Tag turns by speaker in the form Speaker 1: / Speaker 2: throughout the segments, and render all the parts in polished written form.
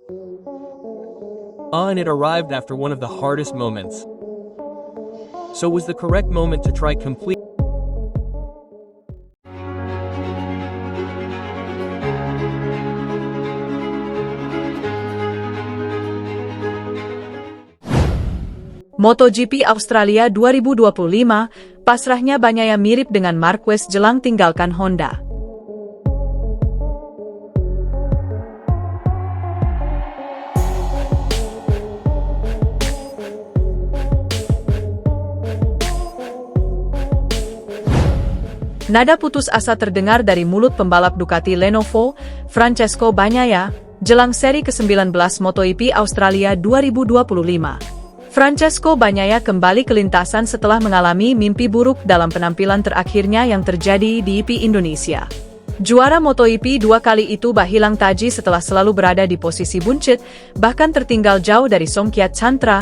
Speaker 1: And it arrived after one of the hardest moments. So was the correct moment to try complete.
Speaker 2: MotoGP Australia 2025, pasrahnya Bagnaia mirip dengan Marquez jelang tinggalkan Honda. Nada putus asa terdengar dari mulut pembalap Ducati Lenovo, Francesco Bagnaia, jelang seri ke-19 MotoGP Australia 2025. Francesco Bagnaia kembali ke lintasan setelah mengalami mimpi buruk dalam penampilan terakhirnya yang terjadi di GP Indonesia. Juara MotoGP 2 kali itu hilang taji setelah selalu berada di posisi buncit, bahkan tertinggal jauh dari Songkiat Chantra,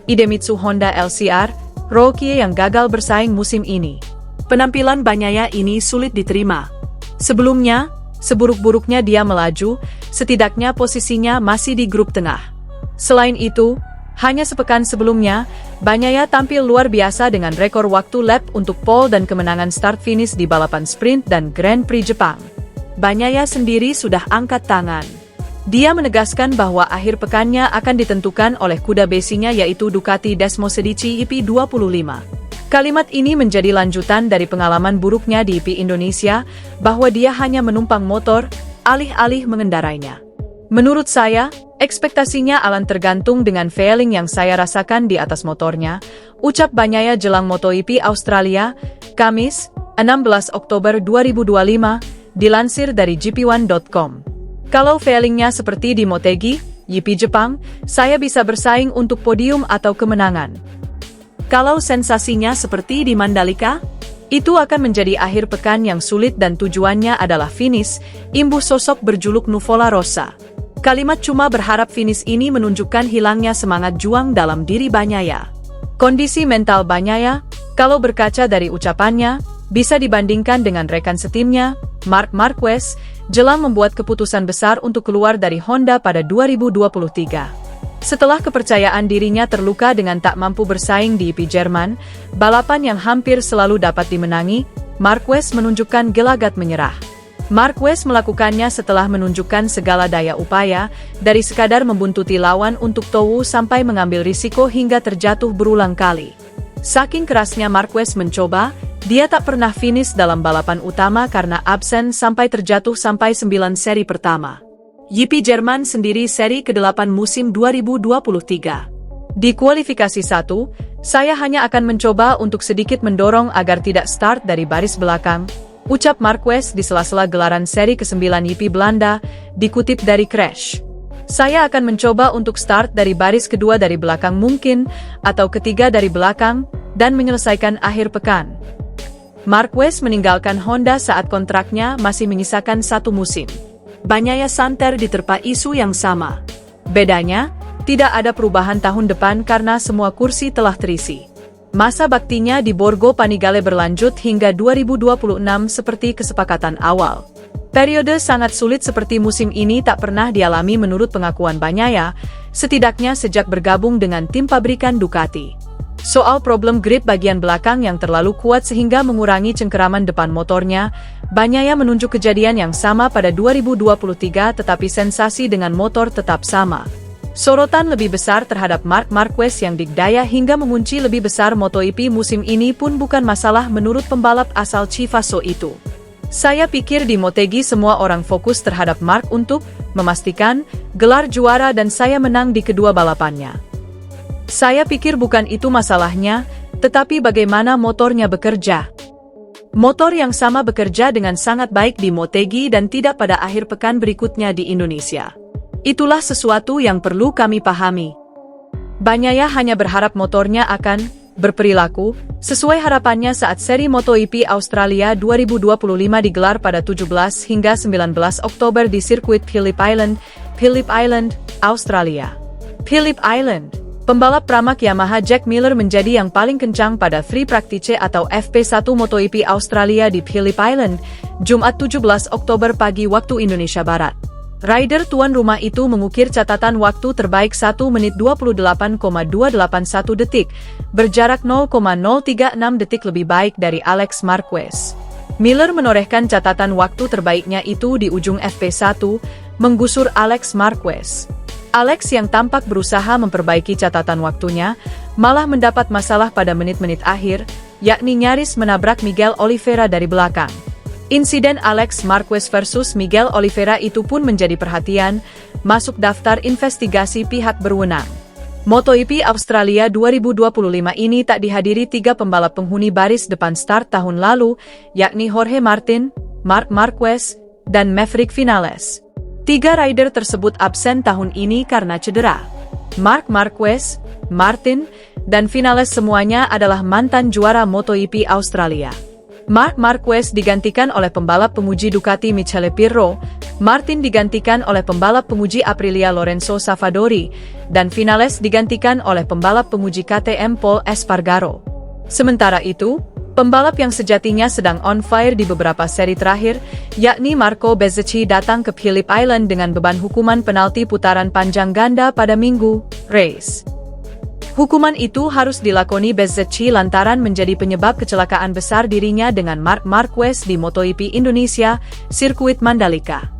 Speaker 2: Idemitsu Honda LCR, Rookie yang gagal bersaing musim ini. Penampilan Bagnaia ini sulit diterima. Sebelumnya, seburuk-buruknya dia melaju, setidaknya posisinya masih di grup tengah. Selain itu, hanya sepekan sebelumnya, Bagnaia tampil luar biasa dengan rekor waktu lap untuk pole dan kemenangan start-finish di balapan sprint dan Grand Prix Jepang. Bagnaia sendiri sudah angkat tangan. Dia menegaskan bahwa akhir pekannya akan ditentukan oleh kuda besinya yaitu Ducati Desmosedici EP25. Kalimat ini menjadi lanjutan dari pengalaman buruknya di EP Indonesia, bahwa dia hanya menumpang motor, alih-alih mengendarainya. Menurut saya, ekspektasinya akan tergantung dengan feeling yang saya rasakan di atas motornya, ucap Bagnaia jelang MotoGP Australia, Kamis, 16 Oktober 2025, dilansir dari gp1.com. Kalau feelingnya seperti di Motegi, GP Jepang, saya bisa bersaing untuk podium atau kemenangan. Kalau sensasinya seperti di Mandalika, itu akan menjadi akhir pekan yang sulit dan tujuannya adalah finish, imbuh sosok berjuluk Nuvola Rossa. Kalimat cuma berharap finish ini menunjukkan hilangnya semangat juang dalam diri Bagnaia. Kondisi mental Bagnaia, kalau berkaca dari ucapannya, bisa dibandingkan dengan rekan setimnya, Marc Marquez, jelang membuat keputusan besar untuk keluar dari Honda pada 2023. Setelah kepercayaan dirinya terluka dengan tak mampu bersaing di EP Jerman, balapan yang hampir selalu dapat dimenangi, Marquez menunjukkan gelagat menyerah. Marquez melakukannya setelah menunjukkan segala daya upaya, dari sekadar membuntuti lawan untuk towu sampai mengambil risiko hingga terjatuh berulang kali. Saking kerasnya Marquez mencoba, dia tak pernah finish dalam balapan utama karena absen sampai terjatuh sampai 9 seri pertama. GP Jerman sendiri seri ke-8 musim 2023. Di kualifikasi 1, saya hanya akan mencoba untuk sedikit mendorong agar tidak start dari baris belakang, ucap Marquez di sela-sela gelaran seri ke-9 GP Belanda, dikutip dari Crash. Saya akan mencoba untuk start dari baris kedua dari belakang mungkin, atau ketiga dari belakang, dan menyelesaikan akhir pekan. Marquez meninggalkan Honda saat kontraknya masih menyisakan 1 musim. Bagnaia santer diterpa isu yang sama. Bedanya, tidak ada perubahan tahun depan karena semua kursi telah terisi. Masa baktinya di Borgo Panigale berlanjut hingga 2026 seperti kesepakatan awal. Periode sangat sulit seperti musim ini tak pernah dialami menurut pengakuan Bagnaia, setidaknya sejak bergabung dengan tim pabrikan Ducati. Soal problem grip bagian belakang yang terlalu kuat sehingga mengurangi cengkeraman depan motornya, Bagnaia menunjuk kejadian yang sama pada 2023 tetapi sensasi dengan motor tetap sama. Sorotan lebih besar terhadap Marc Marquez yang dikdaya hingga mengunci lebih besar MotoGP musim ini pun bukan masalah menurut pembalap asal Chivasso itu. Saya pikir di Motegi semua orang fokus terhadap Marc untuk memastikan gelar juara dan saya menang di kedua balapannya. Saya pikir bukan itu masalahnya, tetapi bagaimana motornya bekerja. Motor yang sama bekerja dengan sangat baik di Motegi dan tidak pada akhir pekan berikutnya di Indonesia. Itulah sesuatu yang perlu kami pahami. Bagnaia hanya berharap motornya akan berperilaku sesuai harapannya saat seri MotoGP Australia 2025 digelar pada 17 hingga 19 Oktober di sirkuit Phillip Island, Australia. Phillip Island. Pembalap pramak Yamaha Jack Miller menjadi yang paling kencang pada Free Practice atau FP1 MotoGP Australia di Phillip Island, Jumat 17 Oktober pagi waktu Indonesia Barat. Rider tuan rumah itu mengukir catatan waktu terbaik 1 menit 28,281 detik, berjarak 0,036 detik lebih baik dari Alex Marquez. Miller menorehkan catatan waktu terbaiknya itu di ujung FP1, menggusur Alex Marquez. Alex yang tampak berusaha memperbaiki catatan waktunya, malah mendapat masalah pada menit-menit akhir, yakni nyaris menabrak Miguel Oliveira dari belakang. Insiden Alex Marquez versus Miguel Oliveira itu pun menjadi perhatian, masuk daftar investigasi pihak berwenang. MotoGP Australia 2025 ini tak dihadiri 3 pembalap penghuni baris depan start tahun lalu, yakni Jorge Martin, Marc Marquez, dan Maverick Vinales. 3 rider tersebut absen tahun ini karena cedera. Marc Marquez, Martin, dan Vinales semuanya adalah mantan juara MotoGP Australia. Marc Marquez digantikan oleh pembalap pemuji Ducati Michele Pirro, Martin digantikan oleh pembalap pemuji Aprilia Lorenzo Savadori, dan Vinales digantikan oleh pembalap pemuji KTM Pol Espargaro. Sementara itu, pembalap yang sejatinya sedang on fire di beberapa seri terakhir, yakni Marco Bezzecchi datang ke Phillip Island dengan beban hukuman penalti putaran panjang ganda pada Minggu race. Hukuman itu harus dilakoni Bezzecchi lantaran menjadi penyebab kecelakaan besar dirinya dengan Marc Marquez di MotoGP Indonesia, sirkuit Mandalika.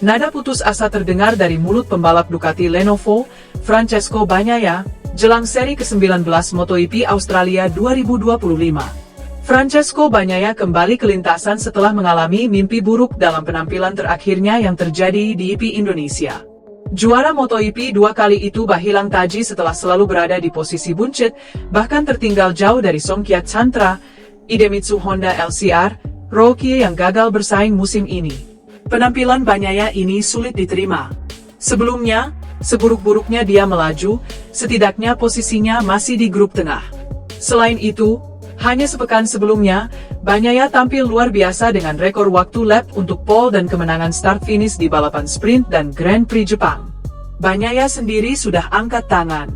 Speaker 2: Nada putus asa terdengar dari mulut pembalap Ducati Lenovo, Francesco Bagnaia, jelang seri ke-19 MotoGP Australia 2025. Francesco Bagnaia kembali ke lintasan setelah mengalami mimpi buruk dalam penampilan terakhirnya yang terjadi di GP Indonesia. Juara MotoGP 2 kali itu Bahilang Taji setelah selalu berada di posisi buncit, bahkan tertinggal jauh dari Songkiat Chantra, Idemitsu Honda LCR, Rookie yang gagal bersaing musim ini. Penampilan Bagnaia ini sulit diterima. Sebelumnya, seburuk-buruknya dia melaju, setidaknya posisinya masih di grup tengah. Selain itu, hanya sepekan sebelumnya, Bagnaia tampil luar biasa dengan rekor waktu lap untuk pole dan kemenangan start-finish di balapan sprint dan Grand Prix Jepang. Bagnaia sendiri sudah angkat tangan.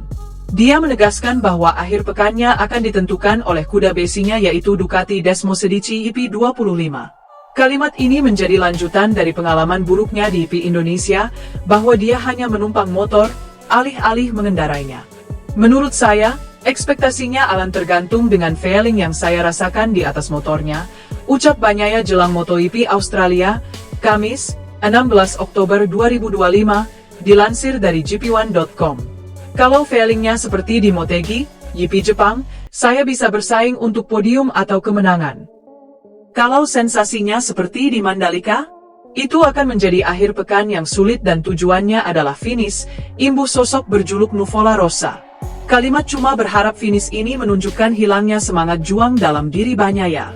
Speaker 2: Dia menegaskan bahwa akhir pekannya akan ditentukan oleh kuda besinya yaitu Ducati Desmosedici IP25. Kalimat ini menjadi lanjutan dari pengalaman buruknya di GP Indonesia, bahwa dia hanya menumpang motor, alih-alih mengendarainya. Menurut saya, ekspektasinya akan tergantung dengan feeling yang saya rasakan di atas motornya, ucap Bagnaia jelang MotoGP Australia, Kamis, 16 Oktober 2025, dilansir dari gp1.com. Kalau feelingnya seperti di Motegi, GP Jepang, saya bisa bersaing untuk podium atau kemenangan. Kalau sensasinya seperti di Mandalika, itu akan menjadi akhir pekan yang sulit dan tujuannya adalah finish, imbuh sosok berjuluk Nuvola Rosa. Kalimat cuma berharap finish ini menunjukkan hilangnya semangat juang dalam diri Bagnaia.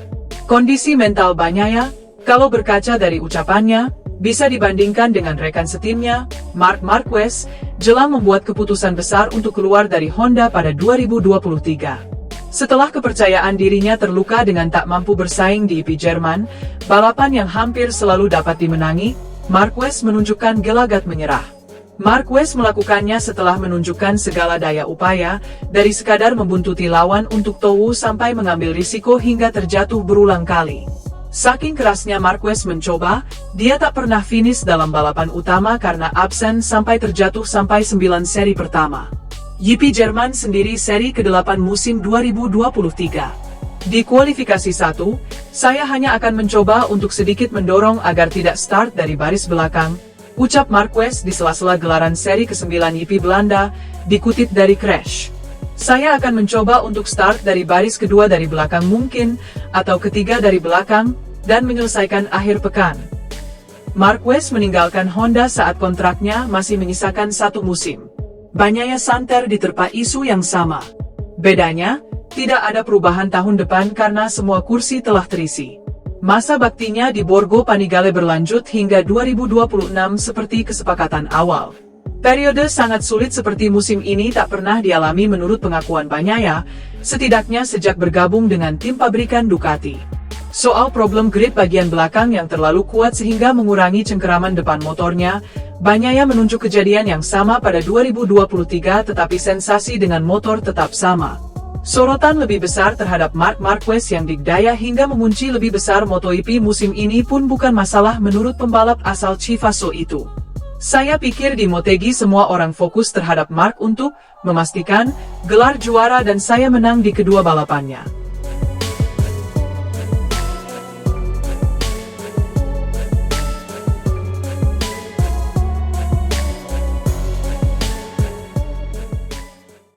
Speaker 2: Kondisi mental Bagnaia, kalau berkaca dari ucapannya, bisa dibandingkan dengan rekan setimnya, Marc Marquez, jelang membuat keputusan besar untuk keluar dari Honda pada 2023. Setelah kepercayaan dirinya terluka dengan tak mampu bersaing di GP Jerman, balapan yang hampir selalu dapat dimenangi, Marquez menunjukkan gelagat menyerah. Marquez melakukannya setelah menunjukkan segala daya upaya, dari sekadar membuntuti lawan untuk towu sampai mengambil risiko hingga terjatuh berulang kali. Saking kerasnya Marquez mencoba, dia tak pernah finish dalam balapan utama karena absen sampai terjatuh sampai 9 seri pertama. GP Jerman sendiri seri ke-8 musim 2023. Di kualifikasi 1, saya hanya akan mencoba untuk sedikit mendorong agar tidak start dari baris belakang, ucap Marquez di sela-sela gelaran seri ke-9 GP Belanda, dikutip dari Crash. Saya akan mencoba untuk start dari baris kedua dari belakang mungkin, atau ketiga dari belakang, dan menyelesaikan akhir pekan. Marquez meninggalkan Honda saat kontraknya masih menyisakan 1 musim. Bagnaia santer diterpa isu yang sama. Bedanya, tidak ada perubahan tahun depan karena semua kursi telah terisi. Masa baktinya di Borgo Panigale berlanjut hingga 2026 seperti kesepakatan awal. Periode sangat sulit seperti musim ini tak pernah dialami menurut pengakuan Bagnaia, setidaknya sejak bergabung dengan tim pabrikan Ducati. Soal problem grip bagian belakang yang terlalu kuat sehingga mengurangi cengkeraman depan motornya, Bagnaia menunjuk kejadian yang sama pada 2023 tetapi sensasi dengan motor tetap sama. Sorotan lebih besar terhadap Marc Marquez yang digdaya hingga mengunci lebih besar MotoGP musim ini pun bukan masalah menurut pembalap asal Chivasso itu. Saya pikir di Motegi semua orang fokus terhadap Marc untuk memastikan gelar juara dan saya menang di kedua balapannya.